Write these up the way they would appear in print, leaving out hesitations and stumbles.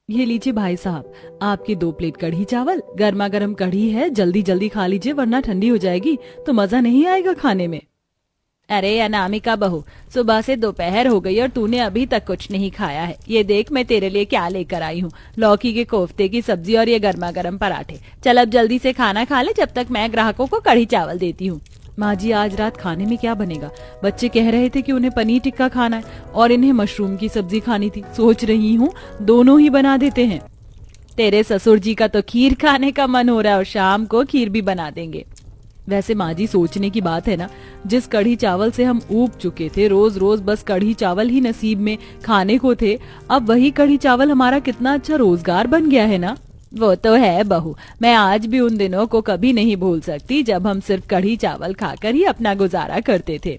ये लीजिए भाई साहब, आपकी 2 प्लेट कढ़ी चावल। गर्मा गर्म कढ़ी है, जल्दी जल्दी खा लीजिए वरना ठंडी हो जाएगी तो मजा नहीं आएगा खाने में। अरे अनामिका बहू, सुबह से दोपहर हो गई और तूने अभी तक कुछ नहीं खाया है। ये देख मैं तेरे लिए क्या लेकर आई हूँ, लौकी के कोफ्ते की सब्जी और ये गर्मा गर्म पराठे। चल अब जल्दी से खाना खा ले, जब तक मैं ग्राहकों को कढ़ी चावल देती हूँ। माँ जी, आज रात खाने में क्या बनेगा? बच्चे कह रहे थे कि उन्हें पनीर टिक्का खाना है और इन्हें मशरूम की सब्जी खानी थी। सोच रही हूँ दोनों ही बना देते हैं। तेरे ससुर जी का तो खीर खाने का मन हो रहा है और शाम को खीर भी बना देंगे। वैसे माँ जी, सोचने की बात है ना, जिस कढ़ी चावल से हम ऊब चुके थे, रोज रोज बस कढ़ी चावल ही नसीब में खाने को थे, अब वही कढ़ी चावल हमारा कितना अच्छा रोजगार बन गया है ना। वो तो है बहू, मैं आज भी उन दिनों को कभी नहीं भूल सकती जब हम सिर्फ कढ़ी चावल खाकर ही अपना गुजारा करते थे।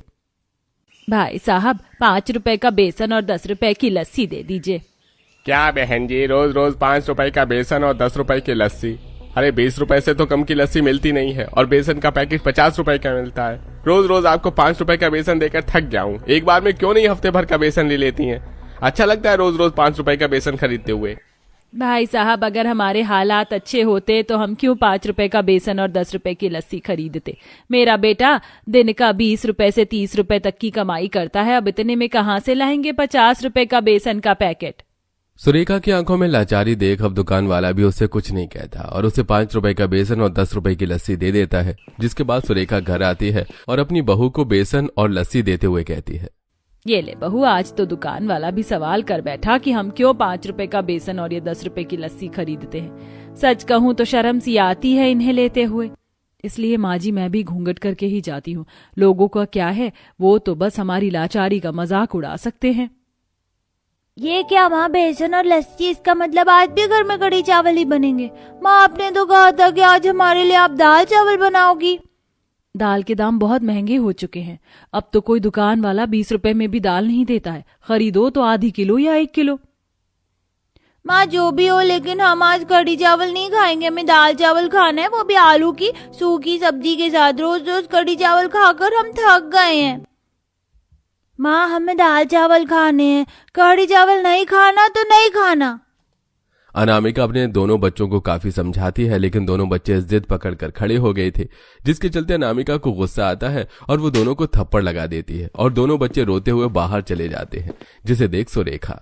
भाई साहब, 5 रुपए का बेसन और 10 रुपए की लस्सी दे दीजिए। क्या बहन जी, रोज रोज 5 रुपए का बेसन और 10 रुपए की लस्सी? अरे 20 रुपए से तो कम की लस्सी मिलती नहीं है और बेसन का पैकेट 50 रुपए का मिलता है। रोज रोज आपको 5 रुपए का बेसन देकर थक गया हूँ, एक बार में क्यों नहीं हफ्ते भर का बेसन ले लेती हैं? अच्छा लगता है रोज रोज 5 रुपए का बेसन खरीदते हुए। भाई साहब, अगर हमारे हालात अच्छे होते तो हम क्यों 5 रुपए का बेसन और 10 रुपए की लस्सी खरीदते। मेरा बेटा दिन का 20 रुपए से 30 रुपए तक की कमाई करता है, अब इतने में कहाँ से लाएंगे 50 रुपए का बेसन का पैकेट। सुरेखा की आंखों में लाचारी देख अब दुकान वाला भी उससे कुछ नहीं कहता और उसे 5 रुपए का बेसन और 10 रुपए की लस्सी दे देता है। जिसके बाद सुरेखा घर आती है और अपनी बहू को बेसन और लस्सी देते हुए कहती है, ये ले बहू, आज तो दुकान वाला भी सवाल कर बैठा कि हम क्यों 5 रुपए का बेसन और ये 10 रुपए की लस्सी खरीदते हैं। सच कहूँ तो शर्म सी आती है इन्हें लेते हुए, इसलिए माँ जी मैं भी घूंघट करके ही जाती हूँ। लोगों का क्या है, वो तो बस हमारी लाचारी का मजाक उड़ा सकते हैं। ये क्या माँ, बेसन और लस्सी, इसका मतलब आज भी घर में कढ़ी चावल ही बनेंगे? माँ, आपने तो कहा था कि आज हमारे लिए आप दाल चावल बनाओगी। दाल के दाम बहुत महंगे हो चुके हैं, अब तो कोई दुकान वाला 20 रुपए में भी दाल नहीं देता है। खरीदो तो आधी किलो या 1 किलो। माँ जो भी हो, लेकिन हम आज कढ़ी चावल नहीं खाएंगे, हमें दाल चावल खाना है, वो भी आलू की सूखी सब्जी के साथ। रोज रोज कढ़ी चावल खाकर हम थक गए हैं। माँ, हमें दाल चावल खाने हैं, कढ़ी चावल नहीं खाना तो नहीं खाना। अनामिका अपने दोनों बच्चों को काफी समझाती है, लेकिन दोनों बच्चे जिद पकड़कर खड़े हो गए थे, जिसके चलते अनामिका को गुस्सा आता है और वो दोनों को थप्पड़ लगा देती है और दोनों बच्चे रोते हुए बाहर चले जाते हैं। जिसे देख सुरेखा,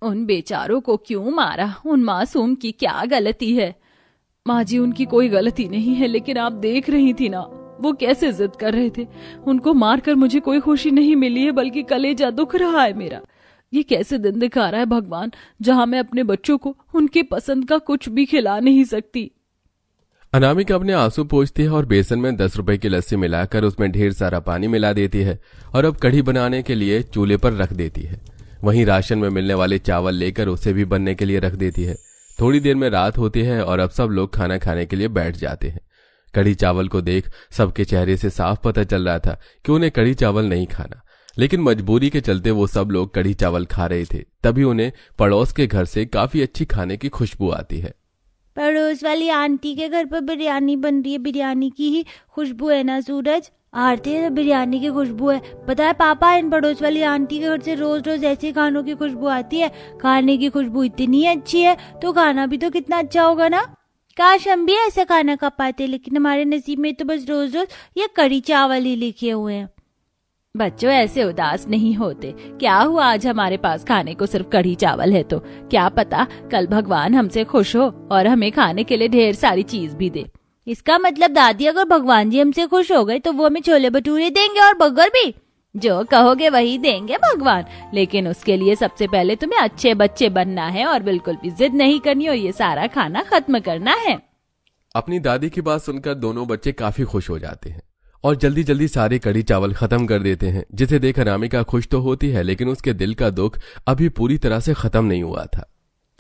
उन बेचारों को क्यों मारा? उन मासूम की क्या गलती है? माँ जी, उनकी कोई गलती नहीं है, लेकिन आप देख रही थी ना वो कैसे जिद कर रहे थे। उनको मारकर मुझे कोई खुशी नहीं मिली है, बल्कि कलेजा दुख रहा है मेरा। ये कैसे दिन दिखा रहा है भगवान, जहाँ मैं अपने बच्चों को उनके पसंद का कुछ भी खिला नहीं सकती। अनामिका अपने आंसू पोंछती है और बेसन में 10 रुपए की लस्सी मिलाकर उसमें ढेर सारा पानी मिला देती है और अब कढ़ी बनाने के लिए चूल्हे पर रख देती है। वहीं राशन में मिलने वाले चावल लेकर उसे भी बनने के लिए रख देती है। थोड़ी देर में रात होती है और अब सब लोग खाना खाने के लिए बैठ जाते हैं। कढ़ी चावल को देख सबके चेहरे से साफ पता चल रहा था कि उन्हें कढ़ी चावल नहीं खाना, लेकिन मजबूरी के चलते वो सब लोग कढ़ी चावल खा रहे थे। तभी उन्हें पड़ोस के घर से काफी अच्छी खाने की खुशबू आती है। पड़ोस वाली आंटी के घर पर बिरयानी बन रही है, बिरयानी की ही खुशबू है ना सूरज? आरती है, बिरयानी की खुशबू है। पता है पापा, इन पड़ोस वाली आंटी के घर से रोज रोज ऐसे खानों की खुशबू आती है। खाने की खुशबू इतनी अच्छी है तो खाना भी तो कितना अच्छा होगा ना। काश हम भी ऐसा खाना खा पाते, लेकिन हमारे नसीब में तो बस रोज रोज ये कढ़ी चावल ही लिखे हुए हैं। बच्चों, ऐसे उदास नहीं होते। क्या हुआ, आज हमारे पास खाने को सिर्फ कढ़ी चावल है तो क्या पता कल भगवान हमसे खुश हो और हमें खाने के लिए ढेर सारी चीज भी दे। इसका मतलब दादी, अगर भगवान जी हमसे खुश हो गए तो वो हमें छोले भटूरे देंगे और बर्गर भी। जो कहोगे वही देंगे भगवान, लेकिन उसके लिए सबसे पहले तुम्हें अच्छे बच्चे बनना है और बिल्कुल भी जिद नहीं करनी और ये सारा खाना खत्म करना है। अपनी दादी की बात सुनकर दोनों बच्चे काफी खुश हो जाते हैं और जल्दी जल्दी सारे कढ़ी चावल खत्म कर देते हैं। जिसे देख अनामिका खुश तो होती है, लेकिन उसके दिल का दुख अभी पूरी तरह से खत्म नहीं हुआ था।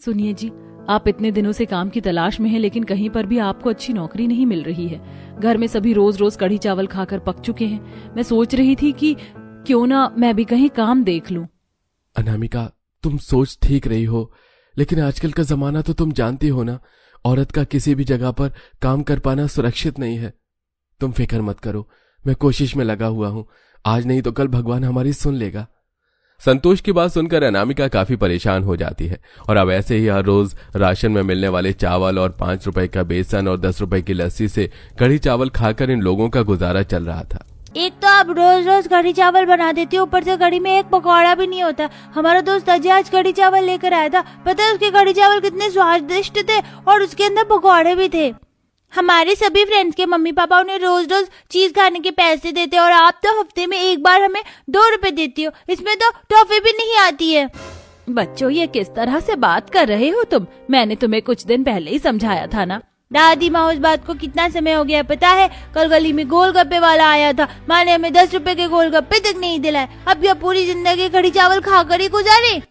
सुनिए जी, आप इतने दिनों से काम की तलाश में हैं, लेकिन कहीं पर भी आपको अच्छी नौकरी नहीं मिल रही है। घर में सभी रोज रोज कढ़ी चावल खाकर पक चुके हैं। मैं सोच रही थी कि क्यों ना मैं भी कहीं काम देख लूं। अनामिका, तुम सोच ठीक रही हो, लेकिन आजकल का जमाना तो तुम जानती हो ना, औरत का किसी भी जगह पर काम कर पाना सुरक्षित नहीं है। तुम फिक्र मत करो, मैं कोशिश में लगा हुआ हूं। आज नहीं तो कल भगवान हमारी सुन लेगा। संतोष की बात सुनकर अनामिका काफी परेशान हो जाती है और अब ऐसे ही हर रोज राशन में मिलने वाले चावल और 5 रुपए का बेसन और 10 रुपए की लस्सी से कढ़ी चावल खाकर इन लोगों का गुजारा चल रहा था। एक तो आप रोज रोज कढ़ी चावल बना देती हो, ऊपर से कढ़ी में एक पकौड़ा भी नहीं होता। हमारा दोस्त अजय आज कढ़ी चावल लेकर आया था, पता है उसके कढ़ी चावल कितने स्वादिष्ट थे और उसके अंदर पकौड़े भी थे। हमारे सभी फ्रेंड्स के मम्मी पापा उन्हें रोज रोज चीज खाने के पैसे देते और आप तो हफ्ते में एक बार हमें 2 रुपए देती हो, इसमें तो टॉफी भी नहीं आती है। बच्चों, ये किस तरह से बात कर रहे हो तुम? मैंने तुम्हें कुछ दिन पहले ही समझाया था ना। दादी माँ, उस बात को कितना समय हो गया पता है? कल गली में गोलगप्पे वाला आया था, माँ ने हमें 10 रुपए के गोलगप्पे तक नहीं दिलाए। अब क्या पूरी जिंदगी कढ़ी चावल खाकर ही गुजारे?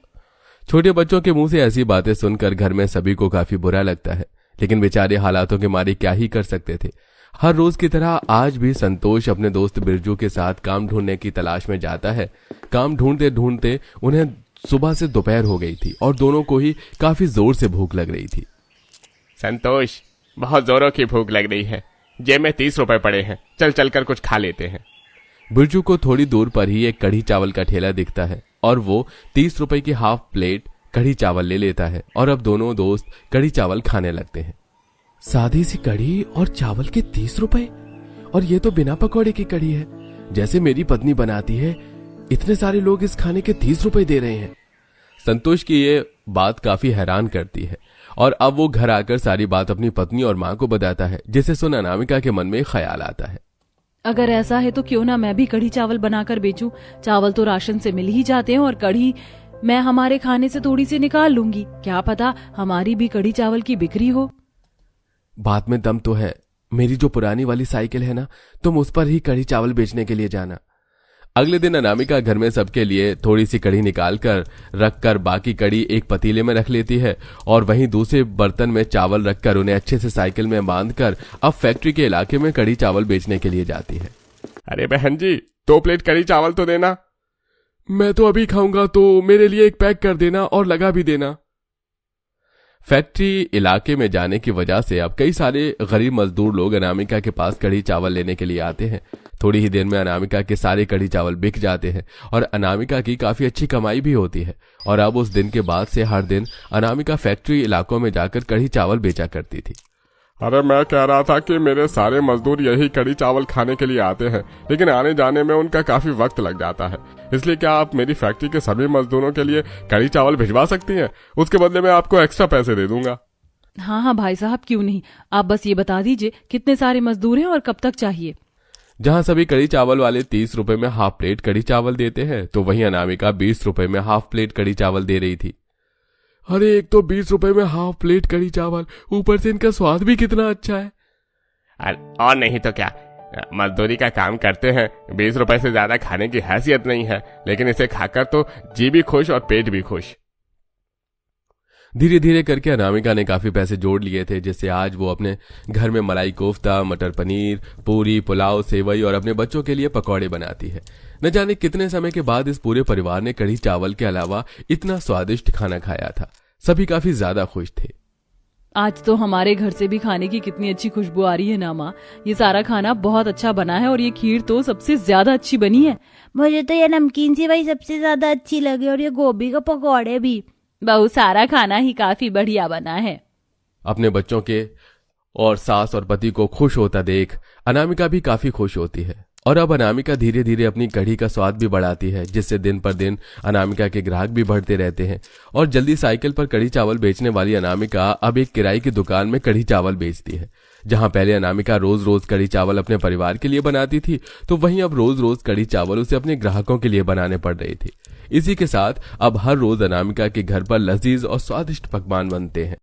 छोटे बच्चों के मुंह से ऐसी बातें सुनकर घर में सभी को काफी बुरा लगता है, लेकिन बेचारे हालातों के मारे क्या ही कर सकते थे। हर रोज की तरह आज भी संतोष अपने दोस्त बिरजू के साथ काम ढूंढने की तलाश में जाता है। काम ढूंढते ढूंढते उन्हें सुबह से दोपहर हो गई थी और दोनों को ही काफी जोर से भूख लग रही थी। संतोष, बहुत जोरों की भूख लग रही है, जेब में 30 रुपए पड़े हैं, चल चल कर कुछ खा लेते हैं। बिरजू को थोड़ी दूर पर ही एक कढ़ी चावल का ठेला दिखता है और वो 30 रुपए की हाफ प्लेट कढ़ी चावल ले लेता है और अब दोनों दोस्त कढ़ी चावल खाने लगते हैं। सादी सी कढ़ी और चावल के 30 रुपए, और ये तो बिना पकौड़े की कढ़ी है, जैसे मेरी पत्नी बनाती है। इतने सारे लोग इस खाने के 30 रुपए दे रहे हैं। संतोष की ये बात काफी हैरान करती है और अब वो घर आकर सारी बात अपनी पत्नी और माँ को बताता है, जिसे सुन अनामिका के मन में ख्याल आता है, अगर ऐसा है तो क्यों ना मैं भी कढ़ी चावल बनाकर बेचूं। चावल तो राशन से मिल ही जाते हैं और कढ़ी मैं हमारे खाने से थोड़ी सी निकाल लूंगी, क्या पता हमारी भी कढ़ी चावल की बिक्री हो। बात में दम तो है। मेरी जो पुरानी वाली साइकिल है ना, तुम उस पर ही कढ़ी चावल बेचने के लिए जाना। अगले दिन अनामिका घर में सबके लिए थोड़ी सी कढ़ी निकाल कर रखकर बाकी कढ़ी एक पतीले में रख लेती है और वहीं दूसरे बर्तन में चावल रखकर उन्हें अच्छे से साइकिल में बांधकर अब फैक्ट्री के इलाके में कढ़ी चावल बेचने के लिए जाती है। अरे बहन जी, 2 प्लेट कढ़ी चावल तो देना। मैं तो अभी खाऊंगा, तो मेरे लिए एक पैक कर देना और लगा भी देना। फैक्ट्री इलाके में जाने की वजह से अब कई सारे गरीब मजदूर लोग अनामिका के पास कढ़ी चावल लेने के लिए आते हैं। थोड़ी ही देर में अनामिका के सारे कढ़ी चावल बिक जाते हैं और अनामिका की काफी अच्छी कमाई भी होती है। और अब उस दिन के बाद से हर दिन अनामिका फैक्ट्री इलाकों में जाकर कढ़ी चावल बेचा करती थी। अरे मैं कह रहा था कि मेरे सारे मजदूर यही कढ़ी चावल खाने के लिए आते हैं, लेकिन आने जाने में उनका काफी वक्त लग जाता है, इसलिए क्या आप मेरी फैक्ट्री के सभी मजदूरों के लिए कढ़ी चावल भिजवा सकती हैं? उसके बदले में आपको एक्स्ट्रा पैसे दे दूंगा। हाँ हाँ भाई साहब, क्यों नहीं। आप बस ये बता दीजिए कितने सारे मजदूर हैं और कब तक चाहिए। जहां सभी कढ़ी चावल वाले 30 रुपए में हाफ प्लेट कढ़ी चावल देते हैं, तो वहीं अनामिका 20 रुपए में हाफ प्लेट कढ़ी चावल दे रही थी। अरे एक तो 20 रुपए में हाफ प्लेट कढ़ी चावल, ऊपर से इनका स्वाद भी कितना अच्छा है। और नहीं तो क्या, मजदूरी का काम करते हैं, 20 रुपए से ज्यादा खाने की हैसियत नहीं है, लेकिन इसे खाकर तो जी भी खुश और पेट भी खुश। धीरे धीरे करके अनामिका ने काफी पैसे जोड़ लिए थे, जिससे आज वो अपने घर में मलाई कोफ्ता, मटर पनीर, पूरी, पुलाव, सेवई और अपने बच्चों के लिए पकौड़े बनाती है। न जाने कितने समय के बाद इस पूरे परिवार ने कढ़ी चावल के अलावा इतना स्वादिष्ट खाना खाया था। सभी काफी ज्यादा खुश थे। आज तो हमारे घर से भी खाने की कितनी अच्छी खुशबू आ रही है ना माँ। ये सारा खाना बहुत अच्छा बना है और ये खीर तो सबसे ज्यादा अच्छी बनी है। मुझे तो ये नमकीन सी वही सबसे ज्यादा अच्छी लगी और ये गोभी का पकौड़े भी। बहू, सारा खाना ही काफी बढ़िया बना है। अपने बच्चों के और सास और पति को खुश होता देख अनामिका भी काफी खुश होती है। और अब अनामिका धीरे धीरे अपनी कढ़ी का स्वाद भी बढ़ाती है, जिससे दिन पर दिन अनामिका के ग्राहक भी बढ़ते रहते हैं। और जल्दी साइकिल पर कढ़ी चावल बेचने वाली अनामिका अब एक किराए की दुकान में कढ़ी चावल बेचती है। जहां पहले अनामिका रोज रोज कढ़ी चावल अपने परिवार के लिए बनाती थी, तो वहीं अब रोज रोज कढ़ी चावल उसे अपने ग्राहकों के लिए बनाने पड़ रही थी। इसी के साथ अब हर रोज अनामिका के घर पर लजीज और स्वादिष्ट पकवान बनते हैं।